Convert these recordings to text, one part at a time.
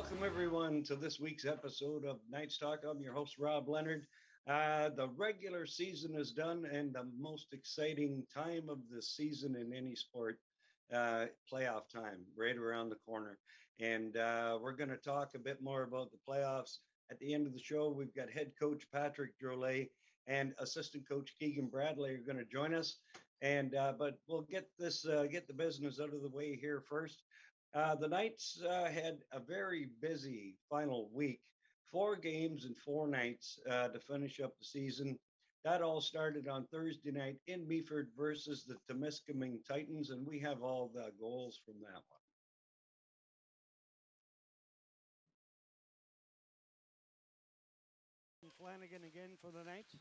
Welcome, everyone, to this week's episode of Night's Talk. I'm your host, Rob Leonard. The regular season is done, and the most exciting time of the season in any sport, playoff time, right around the corner. And we're going to talk a bit more about the playoffs. At the end of the show, we've got head coach Patrik Drolet and assistant coach Keegan Bradley are going to join us. And but we'll get the business out of the way here first. The Knights had a very busy final week, 4 games and 4 nights to finish up the season. That all started on Thursday night in Meaford versus the Temiskaming Titans, and we have all the goals from that one. Flanagan again for the Knights.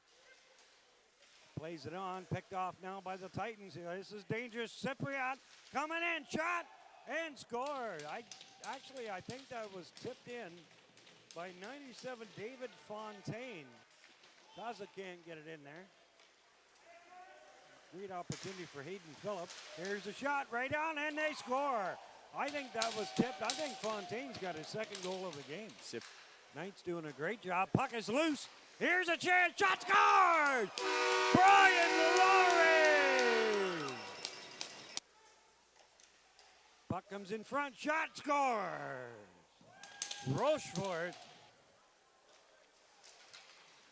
Plays it on, picked off now by the Titans. This is dangerous. Cypriot coming in, shot and scored. I think that was tipped in by 97 David Fontaine. Kaza can't get it in there. Great opportunity for Hayden Phillip. Here's a shot right on, and they score. I think that was tipped. I think Fontaine's got his second goal of the game. Knights doing a great job. Puck is loose. Here's a chance. Shot scored! Brian Laurie! Puck comes in front. Shot scores! Rochefort.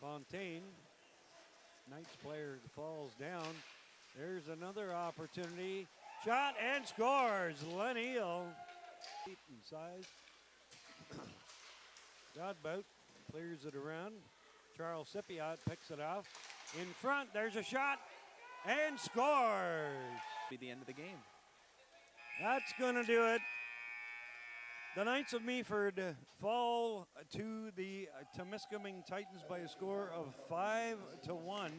Fontaine. Knights player falls down. There's another opportunity. Shot and scores. Lenneal. Feet in size. Godbout clears it around. Charles Cypriot picks it off. In front, there's a shot and scores. Be the end of the game. That's going to do it. The Knights of Meaford fall to the Temiskaming Titans by a score of 5-1.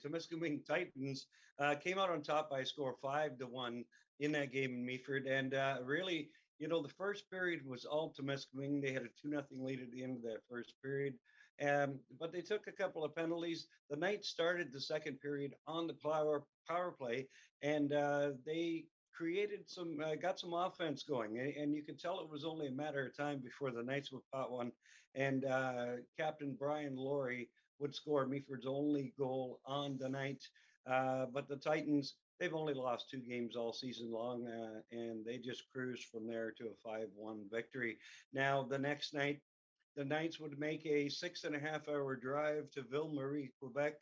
Temiskaming Titans came out on top by a score of 5-1 in that game in Meaford, and really, the first period was all Temiskaming. They had a 2-0 lead at the end of that first period, but they took a couple of penalties. The Knights started the second period on the power play, and they got some offense going, and you could tell it was only a matter of time before the Knights would pot one, and Captain Brian Laurie would score Meaford's only goal on the night. But the Titans, they've only lost 2 games all season long, and they just cruised from there to a 5-1 victory. Now, the next night, the Knights would make a 6.5-hour drive to Ville Marie, Quebec.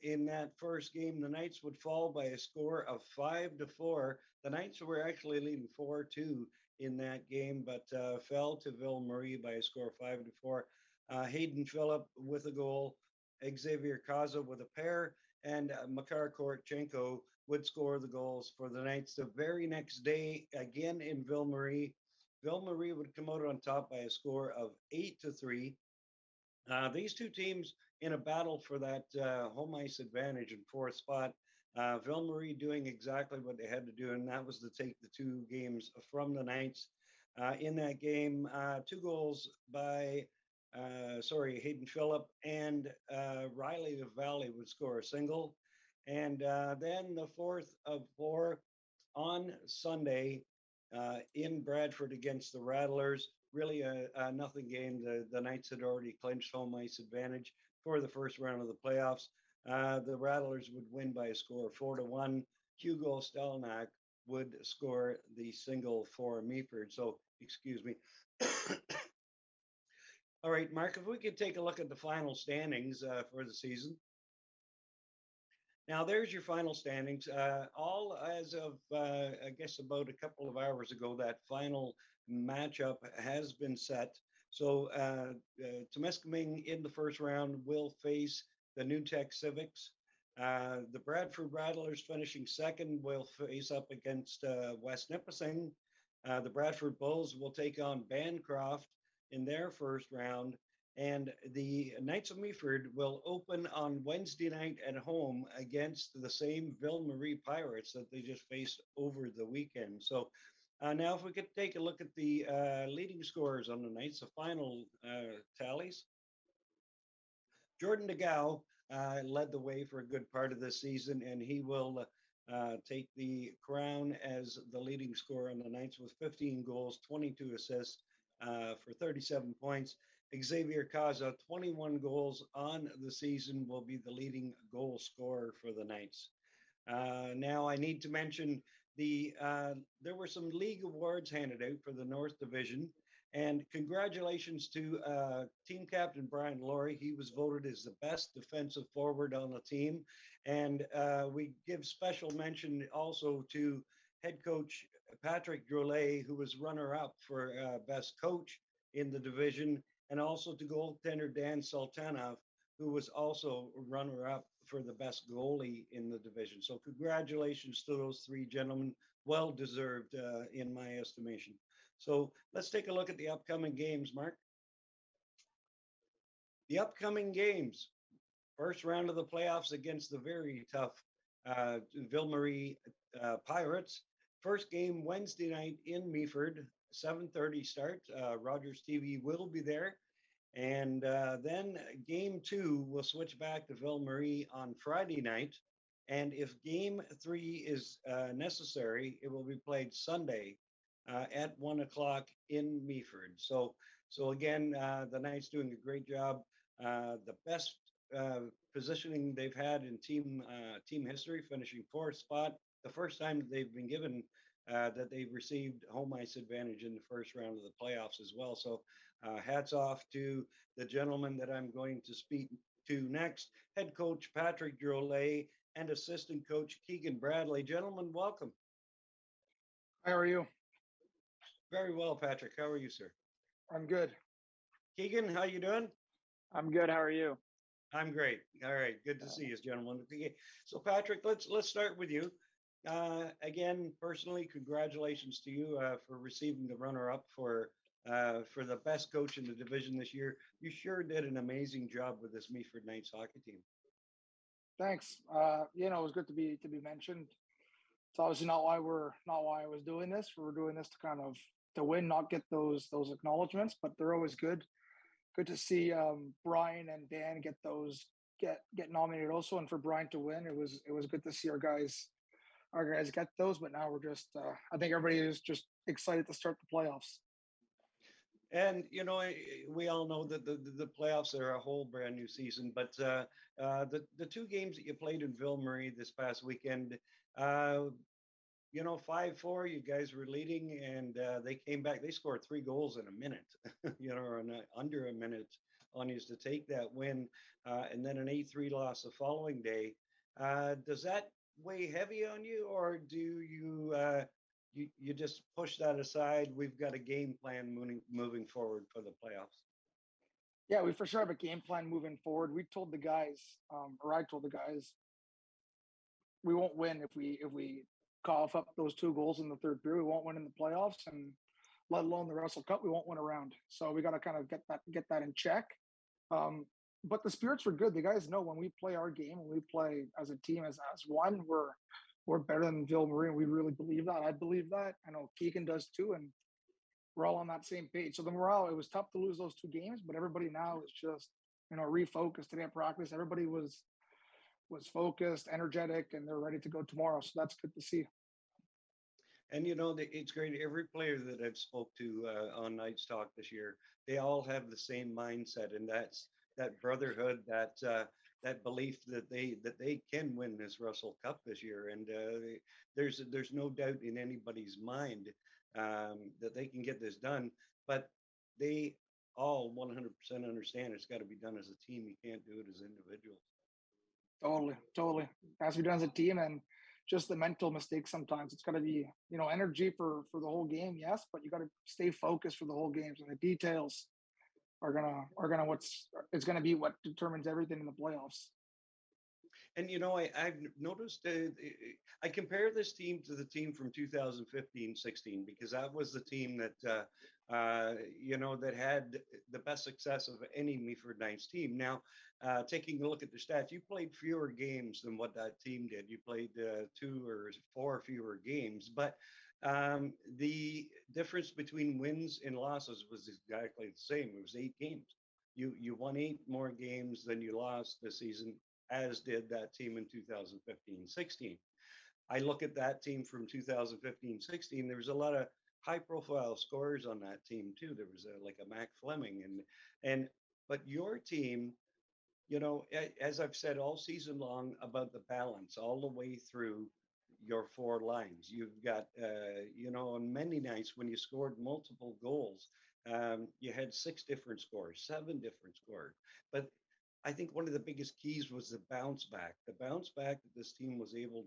In that first game, the Knights would fall by a score of 5-4. The Knights were actually leading 4-2 in that game, but fell to Ville Marie by a score of 5-4. Hayden Phillip with a goal, Xavier Kaza with a pair, and Makar Korchenko would score the goals for the Knights. The very next day, again in Ville Marie, Ville Marie would come out on top by a score of 8-3. These two teams in a battle for that home ice advantage in fourth spot. Ville Marie doing exactly what they had to do, and that was to take the 2 games from the Knights. In that game, 2 goals by Hayden Phillip and Riley of Valley would score a single. And then the fourth of 4 on Sunday in Bradford against the Rattlers. Really a nothing game. The Knights had already clinched home ice advantage for the first round of the playoffs. The Rattlers would win by a score of 4-1. Hugo Stelnack would score the single for Meaford. So, excuse me. All right, Mark, if we could take a look at the final standings for the season. Now, there's your final standings. All as of, I guess, about a couple of hours ago, that final matchup has been set. So, Temiskaming in the first round will face the New Tech Civics. The Bradford Rattlers finishing second will face up against West Nipissing. The Bradford Bulls will take on Bancroft in their first round. And the Knights of Meaford will open on Wednesday night at home against the same Ville Marie Pirates that they just faced over the weekend. So now if we could take a look at the leading scorers on the Knights, the final tallies. Jordan DeGao led the way for a good part of this season, and he will take the crown as the leading scorer on the Knights with 15 goals, 22 assists for 37 points. Xavier Caza, 21 goals on the season, will be the leading goal scorer for the Knights. Now, I need to mention there were some league awards handed out for the North Division, and congratulations to team captain Brian Laurie. He was voted as the best defensive forward on the team, and we give special mention also to head coach Patrik Drolet, who was runner-up for best coach in the division, and also to goaltender Dan Sultanov, who was also runner up for the best goalie in the division. So, congratulations to those three gentlemen. Well deserved, in my estimation. So, let's take a look at the upcoming games, Mark. The upcoming games, first round of the playoffs against the very tough Ville Marie Pirates. First game Wednesday night in Meaford, 7:30 start. Rogers TV will be there. And then game two will switch back to Ville Marie on Friday night. And if game three is necessary, it will be played Sunday at 1 o'clock in Meaford. So again, the Knights doing a great job. The best positioning they've had in team history, finishing fourth spot. The first time that they've been given that they've received home ice advantage in the first round of the playoffs as well. So hats off to the gentleman that I'm going to speak to next, head coach Patrik Drolet and assistant coach Keegan Bradley. Gentlemen, welcome. How are you? Very well, Patrik. How are you, sir? I'm good. Keegan, how you doing? I'm good. How are you? I'm great. All right, good to see you, gentlemen. Okay, so Patrik, let's start with you. Again, personally, congratulations to you for receiving the runner-up for the best coach in the division this year. You sure did an amazing job with this Meaford Knights hockey team. Thanks. It was good to be mentioned. It's obviously not why I was doing this. We're doing this to kind of to win, not get those acknowledgments, but they're always good. Good to see Brian and Dan get nominated also, and for Brian to win. It was good to see our guys get those. But now we're just I think everybody is just excited to start the playoffs. And we all know that the playoffs are a whole brand new season. But the two games that you played in Ville Marie this past weekend, 5-4, you guys were leading, and they came back. They scored 3 goals in a minute, or under a minute on you to take that win, and then an 8-3 loss the following day. Does that weigh heavy on you, or do you just push that aside? We've got a game plan moving forward for the playoffs. Yeah, we for sure have a game plan moving forward. We told the guys, or I told the guys, we won't win if we cough up those 2 goals in the third period. We won't win in the playoffs, and let alone the Russell Cup. We won't win a round. So we got to kind of get that in check. But the spirits were good. The guys know when we play our game, when we play as a team, as one, we're better than Ville Marie, and we really believe that. I believe that. I know Keegan does too, and we're all on that same page. So the morale, it was tough to lose those 2 games, but everybody now is just refocused today at practice. Everybody was focused, energetic, and they're ready to go tomorrow. So that's good to see. And it's great. Every player that I've spoke to on Knights Talk this year, they all have the same mindset, and that's that brotherhood, that belief that they can win this Russell Cup this year. And there's no doubt in anybody's mind that they can get this done. But they all 100% understand it's got to be done as a team. You can't do it as individuals. Totally. It has to be done as a team, and just the mental mistakes sometimes. It's got to be, energy for the whole game, yes, but you got to stay focused for the whole game. So the details are gonna be what determines everything in the playoffs. And I've noticed I compare this team to the team from 2015-16 because that was the team that that had the best success of any Meaford Knights team. Now, taking a look at the stats, you played fewer games than what that team did. You played 2 or 4 fewer games, but the difference between wins and losses was exactly the same. It was 8 games. You won 8 more games than you lost this season, as did that team in 2015-16. I look at that team from 2015-16. There was a lot of high-profile scorers on that team too. There was like a Mac Fleming and but your team, as I've said all season long about the balance all the way through your four lines. You've got, on many nights when you scored multiple goals, you had six different scores, seven different scores. But I think one of the biggest keys was the bounce back. The bounce back that this team was able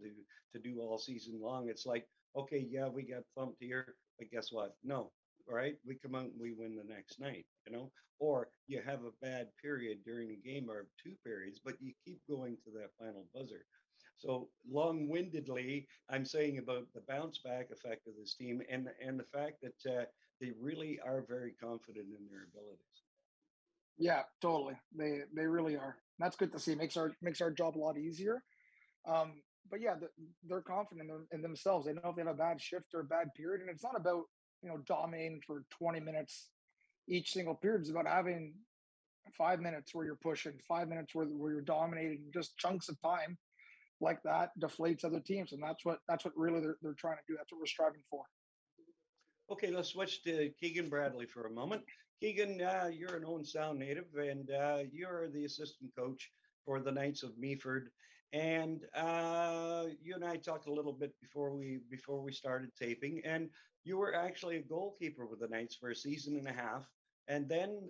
to do all season long. It's like, okay, yeah, we got thumped here, but guess what? No, right? We come out and we win the next night, or you have a bad period during a game or two periods, but you keep going to that final buzzer. So long-windedly, I'm saying about the bounce back effect of this team and the fact that they really are very confident in their abilities. Yeah, totally. They really are. That's good to see. Makes our job a lot easier. Um, but yeah, they're confident in themselves. They know if they have a bad shift or a bad period, and it's not about dominating for 20 minutes each single period. It's about having 5 minutes where you're pushing, 5 minutes where you're dominating, just chunks of time like that deflates other teams, and that's what really they're trying to do. That's what we're striving for. Okay, let's switch to Keegan Bradley for a moment. Keegan, you're an Owen Sound native, and you're the assistant coach for the Knights of Meaford. And you and I talked a little bit before we started taping, and you were actually a goalkeeper with the Knights for a season and a half, and then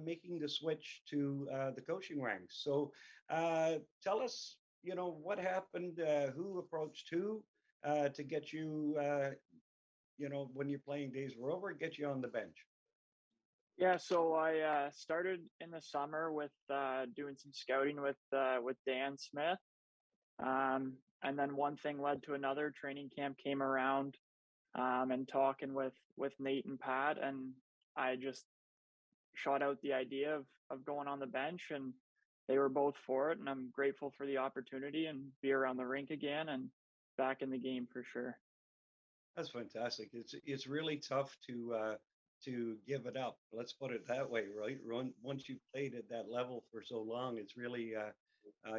making the switch to the coaching ranks. So tell us, what happened, who approached who to get you when your playing days were over, get you on the bench. Yeah, so I started in the summer with doing some scouting with Dan Smith, and then one thing led to another. Training camp came around, and talking with Nate and Pat, and I just shot out the idea of going on the bench, and they were both for it, and I'm grateful for the opportunity and be around the rink again and back in the game for sure. That's fantastic. It's really tough to give it up. Let's put it that way, right? Once you've played at that level for so long, it's really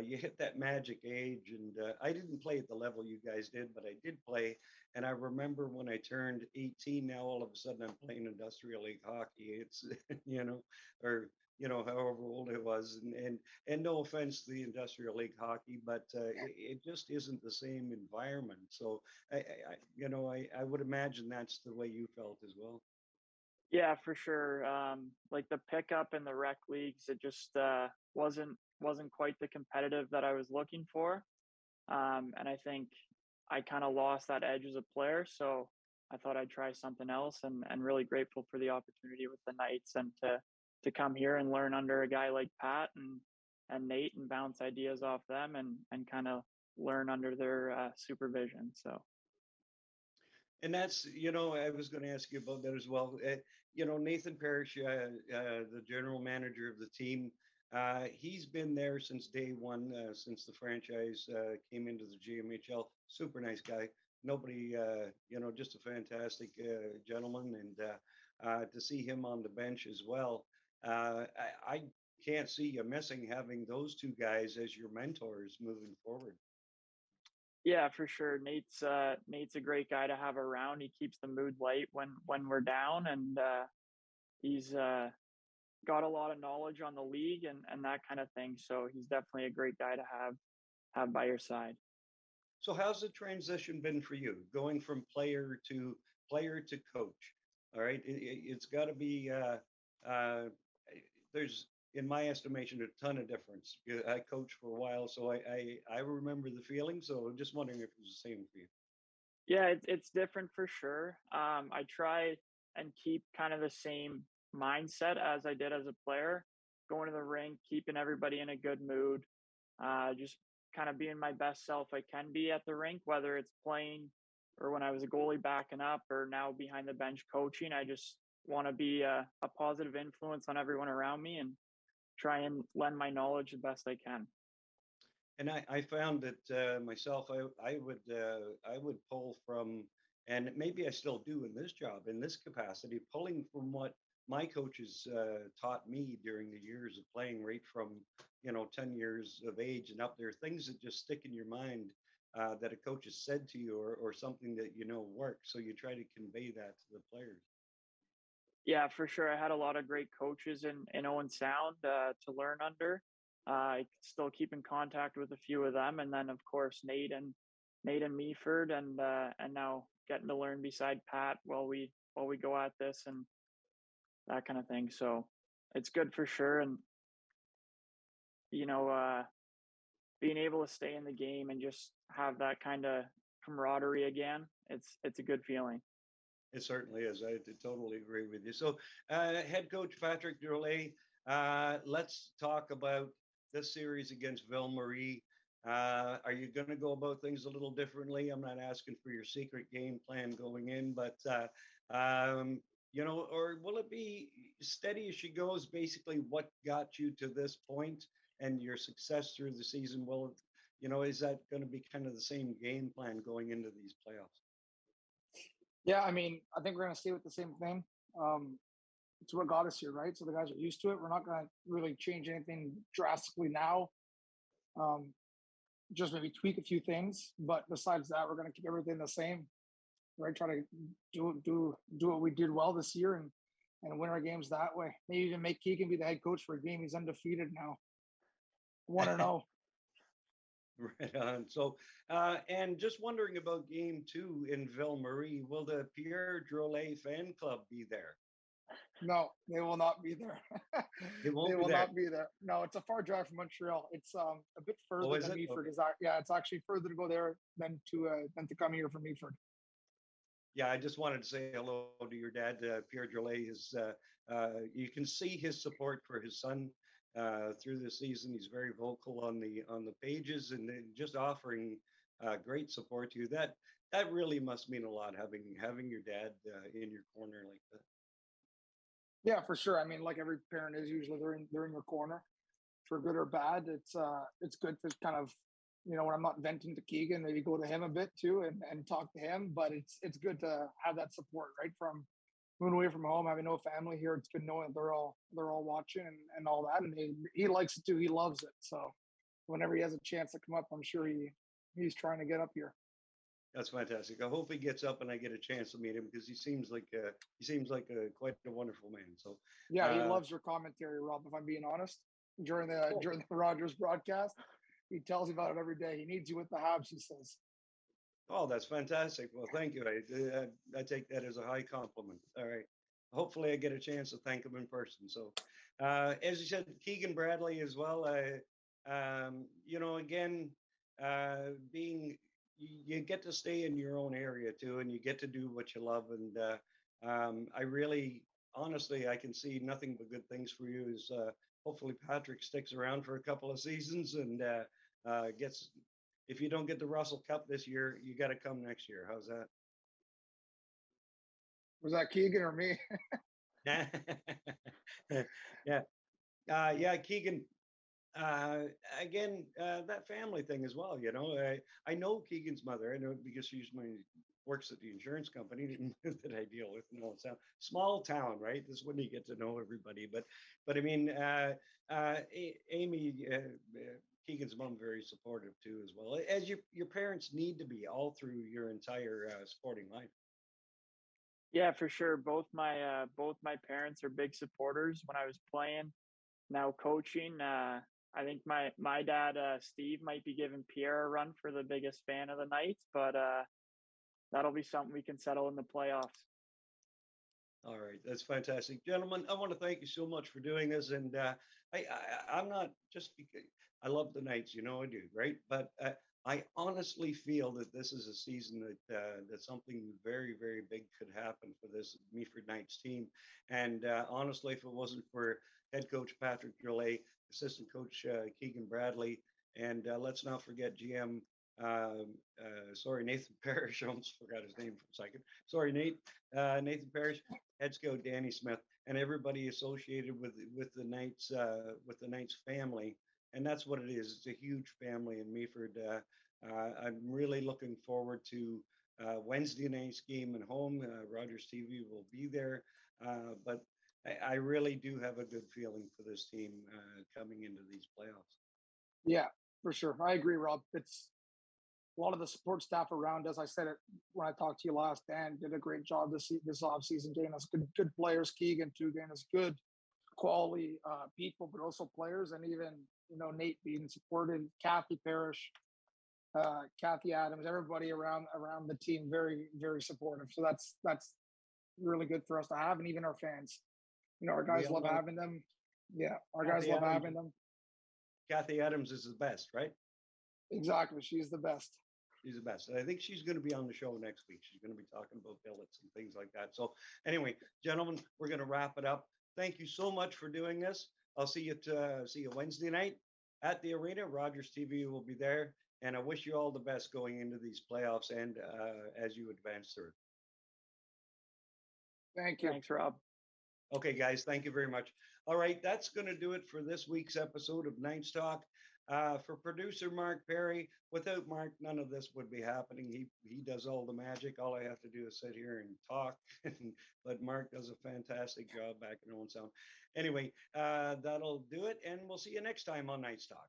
you hit that magic age. And I didn't play at the level you guys did, but I did play. And I remember when I turned 18. Now all of a sudden I'm playing industrial league hockey. It's or however old it was, and no offense to the industrial league hockey, but it just isn't the same environment. So I would imagine that's the way you felt as well. Yeah, for sure. Like the pickup in the rec leagues, it just wasn't quite the competitive that I was looking for. And I think I kind of lost that edge as a player. So I thought I'd try something else, and really grateful for the opportunity with the Knights and to come here and learn under a guy like Pat and Nate and bounce ideas off them and kind of learn under their supervision. So And that's, I was going to ask you about that as well. Nathan Parrish, the general manager of the team, he's been there since day one, since the franchise came into the GMHL. Super nice guy. Nobody, just a fantastic gentleman. And to see him on the bench as well, I can't see you missing having those two guys as your mentors moving forward. yeah, for sure. Nate's a great guy to have around. He keeps the mood light when we're down, and he's got a lot of knowledge on the league and that kind of thing. So he's definitely a great guy to have by your side. So how's the transition been for you, going from player to coach? All right, it's got to be. There's, in my estimation, a ton of difference. I coached for a while, so I remember the feeling. So I'm just wondering if it was the same for you. Yeah, it's different for sure. I try and keep kind of the same mindset as I did as a player, going to the rink, keeping everybody in a good mood, just kind of being my best self I can be at the rink, whether it's playing or when I was a goalie backing up or now behind the bench coaching. I just want to be a positive influence on everyone around me and try and lend my knowledge the best I can. And I found that myself, I would pull from, and maybe I still do in this job, in this capacity, pulling from what my coaches taught me during the years of playing, right from 10 years of age and up there, things that just stick in your mind that a coach has said to you, or something that you know works. So you try to convey that to the players. Yeah, for sure. I had a lot of great coaches in Owen Sound to learn under. I still keep in contact with a few of them, and then of course Nate and Meaford, and now getting to learn beside Pat while we go at this and that kind of thing. So it's good for sure, and you know, being able to stay in the game and just have that kind of camaraderie again, it's a good feeling. It certainly is. I totally agree with you. So, head coach Patrik Drolet, let's talk about this series against Ville Marie. Are you going to go about things a little differently? I'm not asking for your secret game plan going in, but or will it be steady as she goes? Basically, what got you to this point and your success through the season? Will is that going to be kind of the same game plan going into these playoffs? Yeah, I mean, I think we're going to stay with the same thing. It's what got us here, right? So the guys are used to it. We're not going to really change anything drastically now. Just maybe tweak a few things, but besides that, we're going to keep everything the same. Right? Try to do what we did well this year and win our games that way. Maybe even make Keegan be the head coach for a game. He's undefeated now, 1-0. Right on. So, and just wondering about game 2 in Ville Marie, will the Pierre Drolet fan club be there? No, they will not be there. They won't They be will there. not be there. No, it's a far drive from Montreal. It's a bit Oh, further is than it? Meaford. Okay. Yeah, it's actually further to go there than to come here from Meaford. Yeah, I just wanted to say hello to your dad, Pierre Drolet. You can see his support for his son through the season. He's very vocal on the pages and then just offering great support to you. That really must mean a lot having your dad in your corner like that. Yeah, for sure. I mean, like every parent is usually they're in your corner for good or bad. It's good to kind of when I'm not venting to Keegan, maybe go to him a bit too and talk to him. But it's good to have that support right from moving away from home, having no family here. It's good knowing they're all watching and all that, and he likes it too. He loves it. So whenever he has a chance to come up, I'm sure he's trying to get up here. That's fantastic. I hope he gets up and I get a chance to meet him because he seems like quite a wonderful man. So, Yeah, he uh, loves your commentary, Rob. If I'm being honest, during the Rogers broadcast, he tells me about it every day. He needs you with the Habs, he says. oh, that's fantastic. Well, thank you. I take that as a high compliment. All right. Hopefully, I get a chance to thank him in person. So, as you said, Keegan Bradley as well. Again, being you get to stay in your own area too, and you get to do what you love. And I really, honestly, I can see nothing but good things for you. Is hopefully Patrik sticks around for a couple of seasons and gets. If you don't get the Russell Cup this year, you got to come next year. How's Was that Keegan or me? that? Yeah. Yeah, Keegan. Uh, Again, that family thing as well. I know Keegan's mother. I know because works at the insurance company that I deal with. No, it's a small town, right? This is when you get to know everybody. But I mean, Amy, Keegan's mom, very supportive too, as well as your parents need to be all through your entire sporting life. Yeah, for sure. Both my parents are big supporters when I was playing. Now coaching, I think my dad Steve might be giving Pierre a run for the biggest fan of the night, but that'll be something we can settle in the playoffs. All right, that's fantastic, gentlemen. I want to thank you so much for doing this, and I'm not just because I love the Knights, I do, right? But I honestly feel that this is a season that something very, very big could happen for this Meaford Knights team. And honestly, if it wasn't for head coach Patrik Drolet, assistant coach Keegan Bradley, and let's not forget GM. Nathan Parrish. I almost forgot his name for a second. Sorry, Nate. Nathan Parrish, head scout Danny Smith, and everybody associated with the Knights family, and that's what it is. It's a huge family in Meaford. I'm really looking forward to Wednesday night's game at home. Rogers TV will be there, but I really do have a good feeling for this team coming into these playoffs. Yeah, for sure. I agree, Rob. a lot of the support staff around us. I said it when I talked to you last, Dan, did a great job this offseason, getting us good players. Keegan too, getting us good quality people, but also players, and even Nate being supported, Kathy Parrish, Kathy Adams, everybody around the team, very very supportive. So that's really good for us to have, and even our fans. Our guys love having them. Yeah, our guys love having them. Kathy Adams is the best, right? Exactly, she's the best. She's the best. And I think she's going to be on the show next week. She's going to be talking about billets and things like that. So anyway, gentlemen, we're going to wrap it up. Thank you so much for doing this. I'll see you Wednesday night at the arena. Rogers TV will be there. And I wish you all the best going into these playoffs and as you advance through. Thank you. Thanks, Rob. Okay, guys, thank you very much. All right, that's going to do it for this week's episode of Ninth Talk. For producer Mark Perry, without Mark, none of this would be happening. He does all the magic. All I have to do is sit here and talk. But Mark does a fantastic job back in own sound. Anyway, that'll do it, and we'll see you next time on Ninth Talk.